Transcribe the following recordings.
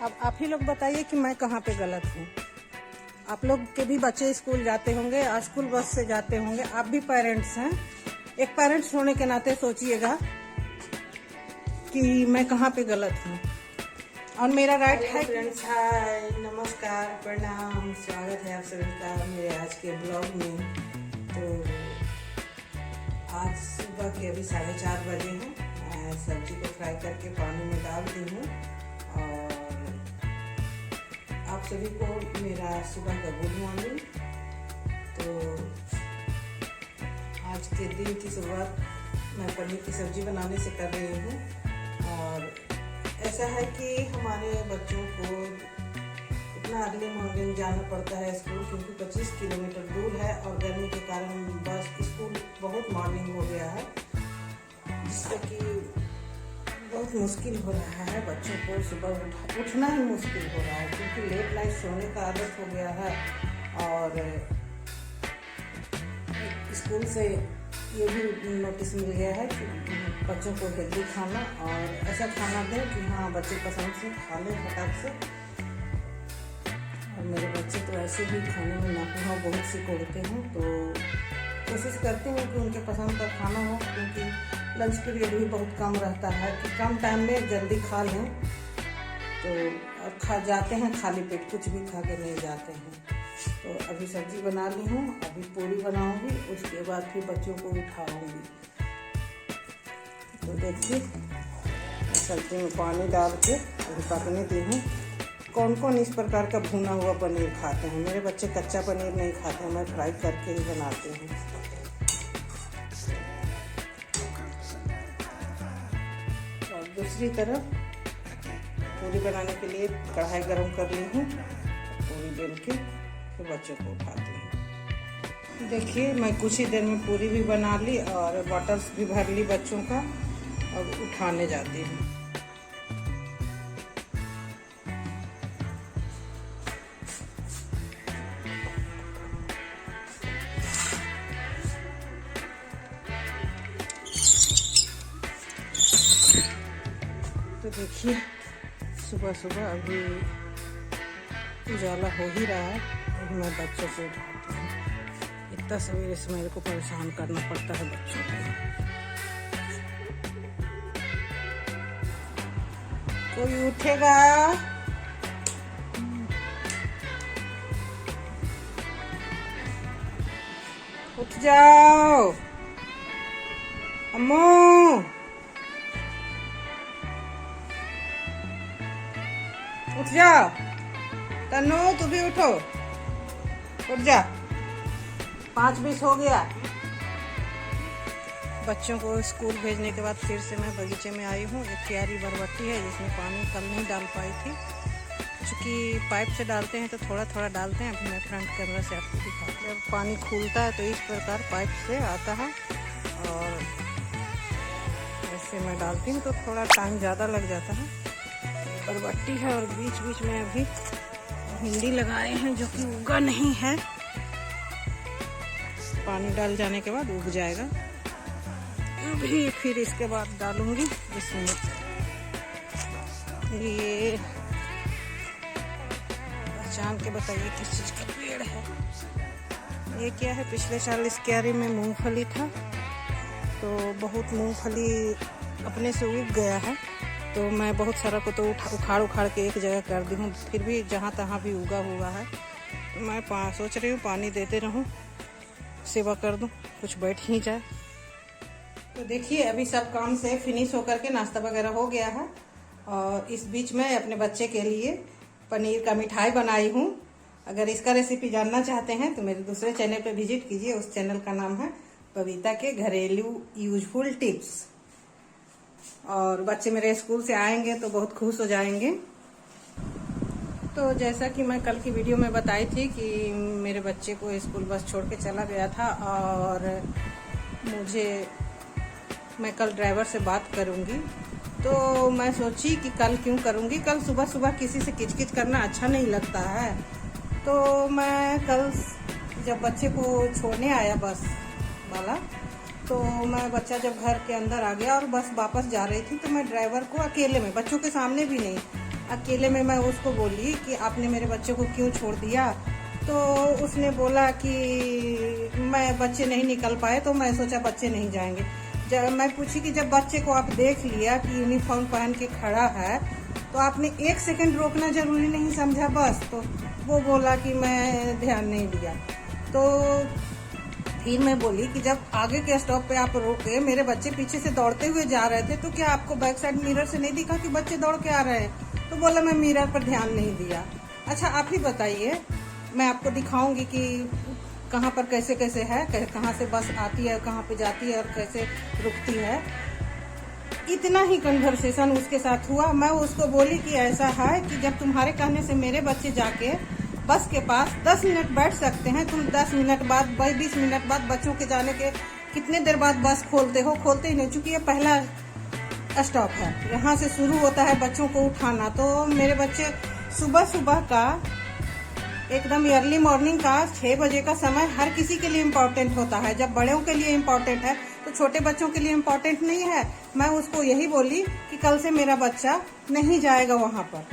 अब आप ही लोग बताइए कि मैं कहाँ पे गलत हूँ। आप लोग के भी बच्चे स्कूल जाते होंगे, स्कूल बस से जाते होंगे, आप भी पेरेंट्स हैं। एक पेरेंट्स होने के नाते सोचिएगा कि मैं कहाँ पे गलत हूँ और मेरा राइट है। फ्रेंड्स, हाय, नमस्कार, प्रणाम, स्वागत है आप सभी का मेरे आज के ब्लॉग में। तो आज सुबह के अभी 4:30 बजे हैं। मैं सब्जी को फ्राई करके पानी में डाल दी हूँ और आप सभी को मेरा सुबह का गुड मॉर्निंग। तो आज के दिन की शुरुआत मैं पनीर की सब्जी बनाने से कर रही हूँ। और ऐसा है कि हमारे बच्चों को इतना अर्ली मॉर्निंग जाना पड़ता है स्कूल, क्योंकि 25 किलोमीटर दूर है और गर्मी के कारण बस स्कूल बहुत मॉर्निंग हो गया है, जिससे कि बहुत मुश्किल हो रहा है। बच्चों को सुबह उठना ही मुश्किल हो रहा है, क्योंकि लेट नाइट सोने का आदत हो गया है। और स्कूल से ये भी नोटिस मिल गया है कि बच्चों को हेल्दी खाना और ऐसा खाना दें कि हाँ बच्चे पसंद से खा लें फटाक से। और मेरे बच्चे तो ऐसे भी खाने में नाखून बहुत सी कोड़ते हैं, तो कोशिश करती हूँ कि उनके पसंद का खाना हो, क्योंकि लंच पीरियड भी बहुत कम रहता है कि कम टाइम में जल्दी खा लें। तो और खा जाते हैं खाली पेट, कुछ भी खा के नहीं जाते हैं। तो अभी सब्जी बना ली हूँ, अभी पूरी बनाऊंगी, उसके बाद फिर बच्चों को उठाऊंगी। तो देखिए सब्जी में पानी डाल के अभी पकने दी हूँ। कौन कौन इस प्रकार का भुना हुआ पनीर खाते हैं? मेरे बच्चे कच्चा पनीर नहीं खाते हैं, मैं फ्राई करके ही बनाती हूँ। और दूसरी तरफ पूरी बनाने के लिए कढ़ाई गरम कर ली हूँ, पूरी बेल के फिर बच्चों को उठाती हूँ। देखिए मैं कुछ ही देर में पूरी भी बना ली और बॉटल्स भी भर ली बच्चों का, अब उठाने जाती हूँ। तो देखिए सुबह सुबह अभी उजाला हो ही रहा है, अभी मैं बच्चों को उठाती हूँ। इतना सवेरे से मेरे को परेशान करना पड़ता है बच्चों को। कोई उठेगा? उठ जाओ अम्मू, उठ जाओ। तन्नू तू भी उठो, उठ जा। 5:20 हो गया। बच्चों को स्कूल भेजने के बाद फिर से मैं बगीचे में आई हूँ। एक क्यारी बरबट्टी है जिसमें पानी कल नहीं डाल पाई थी, क्योंकि पाइप से डालते हैं तो थोड़ा थोड़ा डालते हैं। अभी मैं फ्रंट कैमरा से आपको दिखाती हूँ। जब पानी खुलता है तो इस प्रकार पाइप से आता है और ऐसे मैं डालती हूँ तो थोड़ा टाइम ज़्यादा लग जाता है। बरबट्टी है और बीच बीच में अभी भिंडी लगाए हैं जो कि उगा नहीं है। पानी डाल जाने के बाद उग जाएगा, अभी फिर इसके बाद डालूंगी इसमें। ये पहचान के बताइए किस चीज़ का पेड़ है? ये क्या है? पिछले साल इस क्यारी में मूंगफली था, तो बहुत मूंगफली अपने से उग गया है। तो मैं बहुत सारा को तो उखाड़ के एक जगह कर दी हूँ, फिर भी जहाँ तहाँ भी उगा हुआ है। तो मैं सोच रही हूँ पानी देते रहूँ, सेवा कर दूँ, कुछ बैठ ही जाए। तो देखिए अभी सब काम से फिनिश होकर के नाश्ता वगैरह हो गया है और इस बीच में अपने बच्चे के लिए पनीर का मिठाई बनाई हूँ। अगर इसका रेसिपी जानना चाहते हैं तो मेरे दूसरे चैनल पे विजिट कीजिए। उस चैनल का नाम है बबीता के घरेलू यूजफुल टिप्स। और बच्चे मेरे स्कूल से आएंगे तो बहुत खुश हो जाएंगे। तो जैसा कि मैं कल की वीडियो में बताई थी कि मेरे बच्चे को स्कूल बस छोड़ के चला गया था और मैं कल ड्राइवर से बात करूंगी। तो मैं सोची कि कल क्यों करूंगी, कल सुबह सुबह किसी से किचकिच करना अच्छा नहीं लगता है। तो मैं कल जब बच्चे को छोड़ने आया बस वाला, तो मैं बच्चा जब घर के अंदर आ गया और बस वापस जा रही थी, तो मैं ड्राइवर को अकेले में, बच्चों के सामने भी नहीं, अकेले में मैं उसको बोली कि आपने मेरे बच्चे को क्यों छोड़ दिया, तो उसने बोला कि मैं बच्चे नहीं निकल पाए तो मैं सोचा बच्चे नहीं जाएंगे। जब मैं पूछी कि जब बच्चे को आप देख लिया कि यूनिफॉर्म पहन के खड़ा है तो आपने 1 सेकंड रोकना जरूरी नहीं समझा बस? तो वो बोला कि मैं ध्यान नहीं दिया। तो फिर मैं बोली कि जब आगे के स्टॉप पे आप रोके, मेरे बच्चे पीछे से दौड़ते हुए जा रहे थे, तो क्या आपको बैक साइड मिरर से नहीं दिखा कि बच्चे दौड़ के आ रहे हैं? तो बोला मैं मिरर पर ध्यान नहीं दिया। अच्छा आप ही बताइए, मैं आपको दिखाऊंगी कि कहाँ पर कैसे कैसे है, कहाँ से बस आती है, कहाँ पे जाती है और कैसे रुकती है। इतना ही कन्वर्सेशन उसके साथ हुआ। मैं उसको बोली कि ऐसा है कि जब तुम्हारे कहने से मेरे बच्चे जाके बस के पास 10 मिनट बैठ सकते हैं, तुम 10 मिनट बाद 20 मिनट बाद बच्चों के जाने के कितने देर बाद बस खोलते हो? खोलते ही नहीं, चूंकि ये पहला स्टॉप है, यहाँ से शुरू होता है बच्चों को उठाना। तो मेरे बच्चे सुबह सुबह का एकदम अर्ली मॉर्निंग का 6 बजे का समय हर किसी के लिए इम्पोर्टेंट होता है। जब बड़ों के लिए इम्पोर्टेंट है तो छोटे बच्चों के लिए इम्पोर्टेंट नहीं है। मैं उसको यही बोली कि कल से मेरा बच्चा नहीं जाएगा वहाँ पर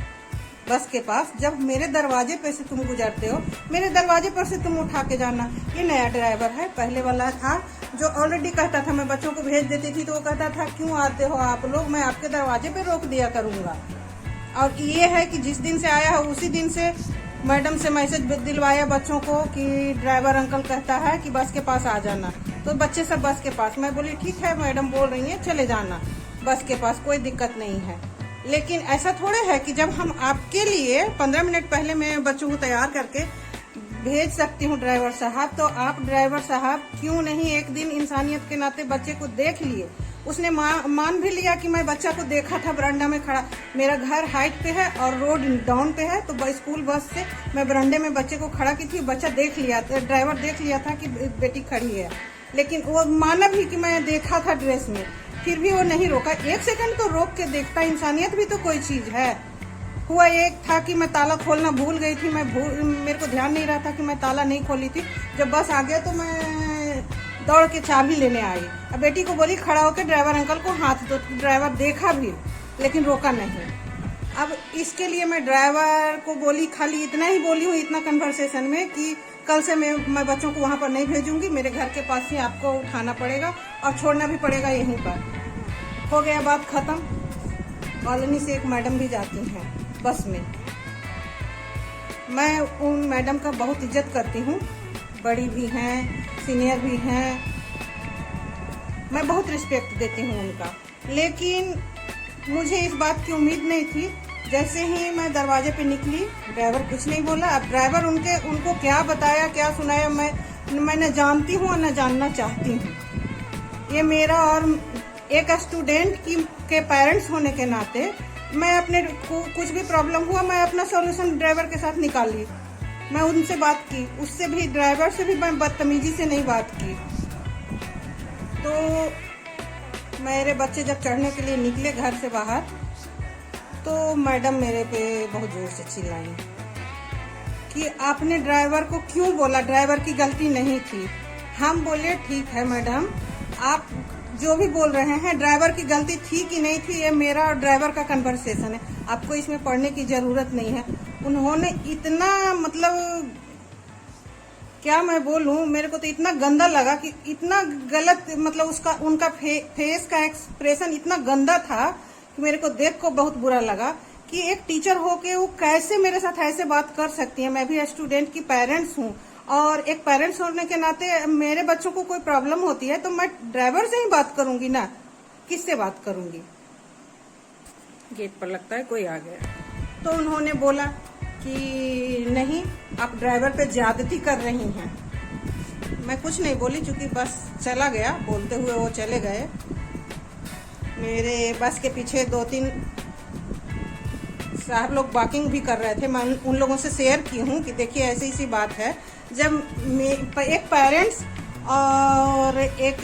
बस के पास। जब मेरे दरवाजे पे से तुम गुजरते हो, मेरे दरवाजे पर से तुम उठा के जाना। ये नया ड्राइवर है, पहले वाला था जो ऑलरेडी कहता था, मैं बच्चों को भेज देती थी तो वो कहता था क्यों आते हो आप लोग, मैं आपके दरवाजे पे रोक दिया करूंगा। और ये है कि जिस दिन से आया है उसी दिन से मैडम से मैसेज दिलवाया बच्चों को कि ड्राइवर अंकल कहता है कि बस के पास आ जाना, तो बच्चे सब बस के पास। मैं बोली ठीक है, मैडम बोल रही है चले जाना बस के पास, कोई दिक्कत नहीं है। लेकिन ऐसा थोड़े है कि जब हम आपके लिए 15 मिनट पहले मैं बच्चों को तैयार करके भेज सकती हूँ ड्राइवर साहब, तो आप ड्राइवर साहब क्यों नहीं एक दिन इंसानियत के नाते बच्चे को देख लिए? उसने मान भी लिया कि मैं बच्चा को देखा था बरामदा में खड़ा। मेरा घर हाइट पे है और रोड डाउन पे है, तो स्कूल बस से मैं बरामदे में बच्चे को खड़ा की थी। बच्चा देख लिया, ड्राइवर देख लिया था कि बेटी खड़ी है, लेकिन वो माना भी कि मैं देखा था ड्रेस में, फिर भी वो नहीं रोका। 1 सेकंड तो रोक के देखता, इंसानियत भी तो कोई चीज है। हुआ एक था कि मैं ताला खोलना भूल गई थी, मेरे को ध्यान नहीं रहा था कि मैं ताला नहीं खोली थी। जब बस आ गया तो मैं दौड़ के चाबी लेने आई। अब बेटी को बोली खड़ा होकर ड्राइवर अंकल को हाथ दो, तो ड्राइवर देखा भी लेकिन रोका नहीं। अब इसके लिए मैं ड्राइवर को बोली, खाली इतना ही बोली हूँ इतना कन्वर्सेशन में कि कल से मैं बच्चों को वहां पर नहीं भेजूंगी, मेरे घर के पास ही आपको उठाना पड़ेगा और छोड़ना भी पड़ेगा यहीं पर। हो गया बात खत्म। कॉलोनी से एक मैडम भी जाती हैं बस में, मैं उन मैडम का बहुत इज्जत करती हूँ, बड़ी भी हैं सीनियर भी हैं, मैं बहुत रिस्पेक्ट देती हूँ उनका। लेकिन मुझे इस बात की उम्मीद नहीं थी। जैसे ही मैं दरवाजे पे निकली, ड्राइवर कुछ नहीं बोला। अब ड्राइवर उनको क्या बताया क्या सुनाया मैं न जानती हूँ और न जानना चाहती हूँ। ये मेरा और एक स्टूडेंट के पेरेंट्स होने के नाते मैं अपने कुछ भी प्रॉब्लम हुआ, मैं अपना सॉल्यूशन ड्राइवर के साथ निकाली। मैं उनसे बात की, उससे भी ड्राइवर से भी मैं बदतमीजी से नहीं बात की। तो मेरे बच्चे जब चढ़ने के लिए निकले घर से बाहर, तो मैडम मेरे पे बहुत जोर से चिल्लाई कि आपने ड्राइवर को क्यों बोला, ड्राइवर की गलती नहीं थी। हम बोले ठीक है मैडम, आप जो भी बोल रहे हैं ड्राइवर की गलती थी कि नहीं थी, ये मेरा और ड्राइवर का कन्वर्सेशन है, आपको इसमें पढ़ने की जरूरत नहीं है। उन्होंने इतना मतलब क्या मैं बोलूं, मेरे को तो इतना गंदा लगा कि इतना गलत मतलब उनका फेस का एक्सप्रेशन इतना गंदा था कि मेरे को देख को बहुत बुरा लगा कि एक टीचर होके वो कैसे मेरे साथ ऐसे बात कर सकती है। मैं भी स्टूडेंट की पेरेंट्स हूँ और एक पेरेंट्स होने के नाते मेरे बच्चों को कोई प्रॉब्लम होती है तो मैं ड्राइवर से ही बात करूंगी ना, किससे बात करूंगी। गेट पर लगता है कोई आ गया, तो उन्होंने बोला कि नहीं आप ड्राइवर पे ज्यादती कर रही हैं। मैं कुछ नहीं बोली चूंकि बस चला गया, बोलते हुए वो चले गए। मेरे बस के पीछे 2-3 साहब लोग वॉकिंग भी कर रहे थे। मैं उन लोगों से शेयर की हूँ कि देखिए ऐसी सी बात है, जब एक पेरेंट्स और एक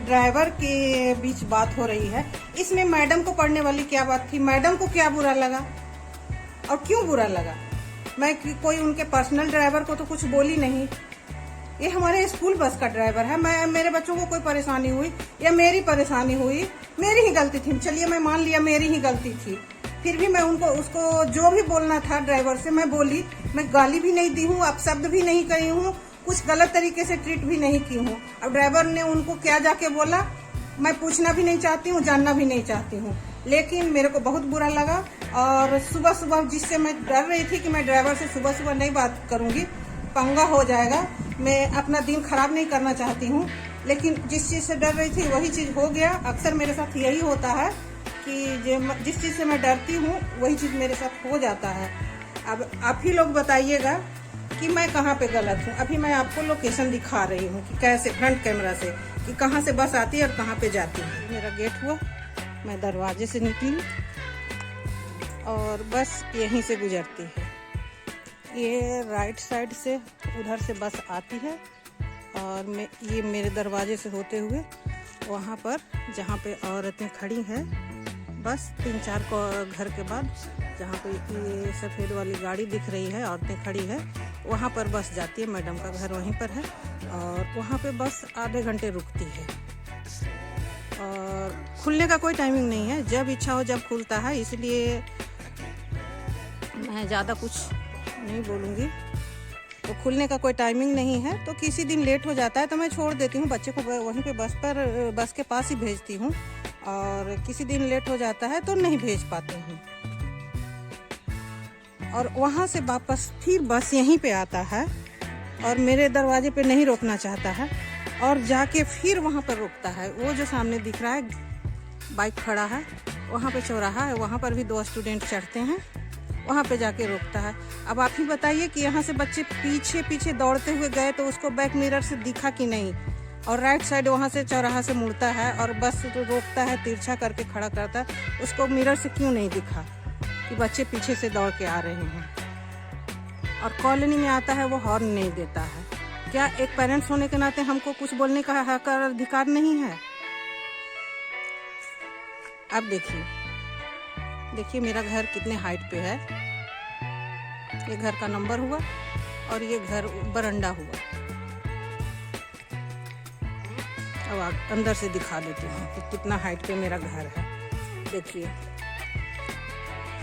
ड्राइवर के बीच बात हो रही है, इसमें मैडम को पढ़ने वाली क्या बात थी, मैडम को क्या बुरा लगा और क्यों बुरा लगा। मैं कोई उनके पर्सनल ड्राइवर को तो कुछ बोली नहीं, ये हमारे स्कूल बस का ड्राइवर है। मेरे बच्चों को कोई परेशानी हुई या मेरी परेशानी हुई, मेरी ही गलती थी, चलिए मैं मान लिया मेरी ही गलती थी। फिर भी मैं उसको जो भी बोलना था ड्राइवर से मैं बोली। मैं गाली भी नहीं दी हूँ, अपशब्द भी नहीं कही हूँ, कुछ गलत तरीके से ट्रीट भी नहीं की हूँ। अब ड्राइवर ने उनको क्या जाके बोला मैं पूछना भी नहीं चाहती हूँ, जानना भी नहीं चाहती हूँ। लेकिन मेरे को बहुत बुरा लगा। और सुबह सुबह जिससे मैं डर रही थी कि मैं ड्राइवर से सुबह सुबह नहीं बात करूंगी, पंगा हो जाएगा, मैं अपना दिन खराब नहीं करना चाहती हूँ, लेकिन जिस चीज़ से डर रही थी वही चीज़ हो गया। अक्सर मेरे साथ यही होता है कि जिस चीज़ से मैं डरती हूँ वही चीज़ मेरे साथ हो जाता है। अब आप ही लोग बताइएगा कि मैं कहाँ पे गलत हूँ। अभी मैं आपको लोकेशन दिखा रही हूँ कि कैसे फ्रंट कैमरा से कि कहाँ से बस आती है और कहाँ पे जाती है। मेरा गेट हुआ, मैं दरवाजे से निकली और बस यहीं से गुजरती है। ये राइट साइड से उधर से बस आती है और ये मेरे दरवाजे से होते हुए वहाँ पर जहाँ पे औरतें खड़ी हैं, बस 3-4 घर के बाद जहाँ पे ये सफ़ेद वाली गाड़ी दिख रही है, औरतें खड़ी है, वहाँ पर बस जाती है। मैडम का घर वहीं पर है और वहाँ पे बस आधे घंटे रुकती है और खुलने का कोई टाइमिंग नहीं है, जब इच्छा हो जब खुलता है। इसलिए मैं ज़्यादा कुछ नहीं बोलूँगी। तो खुलने का कोई टाइमिंग नहीं है, तो किसी दिन लेट हो जाता है तो मैं छोड़ देती हूँ, बच्चे को वहीं पे बस के पास ही भेजती हूँ। और किसी दिन लेट हो जाता है तो नहीं भेज पाते हैं और वहाँ से वापस फिर बस यहीं पे आता है और मेरे दरवाजे पे नहीं रोकना चाहता है और जाके फिर वहाँ पर रुकता है। वो जो सामने दिख रहा है बाइक खड़ा है, वहाँ पे चौराहा है, वहाँ पर भी 2 स्टूडेंट चढ़ते हैं, वहाँ पे जाके रोकता है। अब आप ही बताइए कि यहाँ से बच्चे पीछे पीछे दौड़ते हुए गए तो उसको बैक मिरर से दिखा कि नहीं, और राइट साइड वहाँ से चौराहा से मुड़ता है और बस रोकता है, तिरछा करके खड़ा करता है, उसको मिरर से क्यों नहीं दिखा कि बच्चे पीछे से दौड़ के आ रहे हैं। और कॉलोनी में आता है वो हॉर्न नहीं देता है। क्या एक पेरेंट्स होने के नाते हमको कुछ बोलने का हक और अधिकार नहीं है? अब देखिए मेरा घर कितने हाइट पे है। ये घर का नंबर हुआ और ये घर बरंडा हुआ। अब अंदर से दिखा देती हूँ कि कितना हाइट पे मेरा घर है। देखिए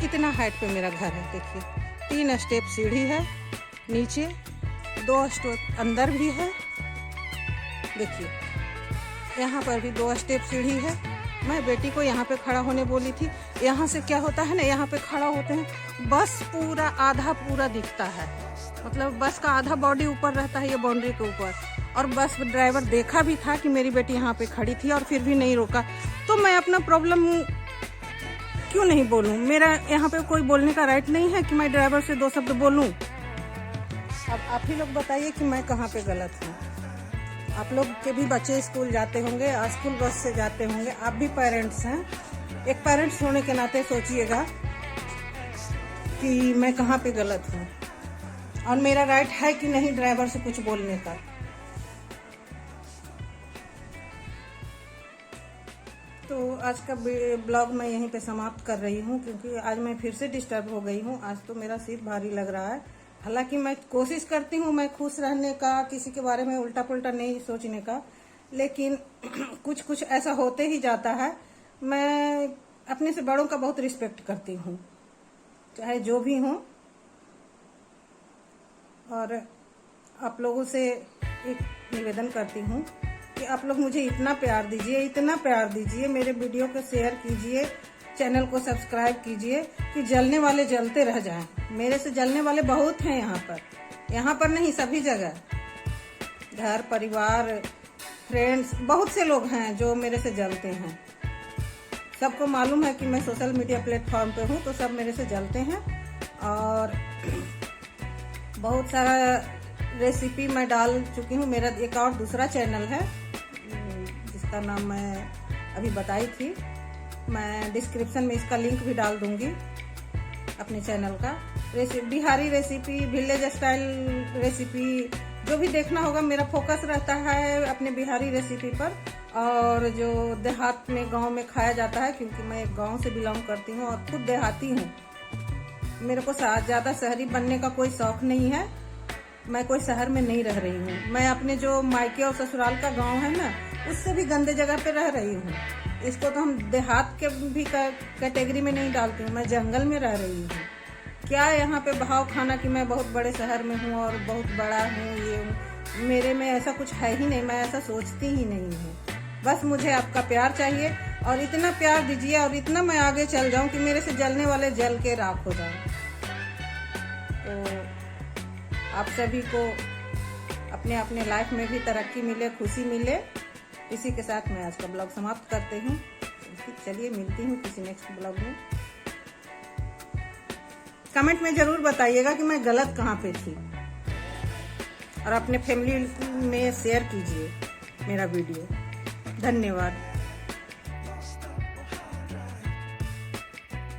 कितना हाइट पे मेरा घर है। देखिए 3 स्टेप सीढ़ी है, नीचे 2 स्टेप अंदर भी है। देखिए यहाँ पर भी 2 स्टेप सीढ़ी है। मैं बेटी को यहाँ पे खड़ा होने बोली थी। यहाँ से क्या होता है ना, यहाँ पे खड़ा होते हैं, बस पूरा आधा पूरा दिखता है, मतलब बस का आधा बॉडी ऊपर रहता है ये बाउंड्री के ऊपर। और बस ड्राइवर देखा भी था कि मेरी बेटी यहाँ पे खड़ी थी और फिर भी नहीं रोका। तो मैं अपना प्रॉब्लम क्यों नहीं बोलूँ? मेरा यहाँ पे कोई बोलने का राइट नहीं है कि मैं ड्राइवर से 2 शब्द बोलूँ? अब आप ही लोग बताइए कि मैं कहाँ पे गलत हूँ। आप लोग के भी बच्चे स्कूल जाते होंगे, स्कूल बस से जाते होंगे, आप भी पेरेंट्स हैं। एक पेरेंट्स होने के नाते सोचिएगा कि मैं कहाँ पे गलत हूँ और मेरा राइट है कि नहीं ड्राइवर से कुछ बोलने का। तो आज का ब्लॉग मैं यहीं पे समाप्त कर रही हूँ, क्योंकि आज मैं फिर से डिस्टर्ब हो गई हूँ। आज तो मेरा सिर भारी लग रहा है। हालांकि मैं कोशिश करती हूँ मैं खुश रहने का, किसी के बारे में उल्टा पुल्टा नहीं सोचने का, लेकिन कुछ ऐसा होते ही जाता है। मैं अपने से बड़ों का बहुत रिस्पेक्ट करती हूँ, चाहे जो भी हूँ। और आप लोगों से एक निवेदन करती हूँ कि आप लोग मुझे इतना प्यार दीजिए, मेरे वीडियो को शेयर कीजिए, चैनल को सब्सक्राइब कीजिए कि जलने वाले जलते रह जाएं। मेरे से जलने वाले बहुत हैं यहाँ पर नहीं, सभी जगह, घर परिवार फ्रेंड्स बहुत से लोग हैं जो मेरे से जलते हैं। सबको मालूम है कि मैं सोशल मीडिया प्लेटफॉर्म पे हूँ, तो सब मेरे से जलते हैं। और बहुत सारा रेसिपी मैं डाल चुकी हूँ। मेरा एक और दूसरा चैनल है जिसका नाम मैं अभी बताई थी, मैं डिस्क्रिप्शन में इसका लिंक भी डाल दूंगी अपने चैनल का। Bihari recipe, village style recipe, जो भी देखना होगा, मेरा फोकस रहता है अपने बिहारी रेसिपी पर, और जो देहात में गांव में खाया जाता है, क्योंकि मैं एक गांव से बिलोंग करती हूँ और खुद देहाती हूँ। मेरे को ज़्यादा शहरी बनने का कोई शौक नहीं है। मैं कोई शहर में नहीं रह रही हूँ। मैं अपने जो मायके और ससुराल का गाँव है ना, उससे भी गंदे जगह पे रह रही हूँ। इसको तो हम देहात के भी कैटेगरी में नहीं डालती हूँ। मैं जंगल में रह रही हूँ। क्या यहाँ पे भाव खाना कि मैं बहुत बड़े शहर में हूँ और बहुत बड़ा हूँ, ये हूँ, मेरे में ऐसा कुछ है ही नहीं। मैं ऐसा सोचती ही नहीं हूँ। बस मुझे आपका प्यार चाहिए और इतना प्यार दीजिए और इतना मैं आगे चल जाऊं कि मेरे से जलने वाले जल के राख हो जाएं। तो आप सभी को अपने अपने लाइफ में भी तरक्की मिले, खुशी मिले। इसी के साथ मैं आज का ब्लॉग समाप्त करती हूँ। चलिए मिलती हूँ किसी नेक्स्ट ब्लॉग में। कमेंट में जरूर बताइएगा कि मैं गलत कहाँ पे थी और अपने फैमिली में शेयर कीजिए मेरा वीडियो। धन्यवाद।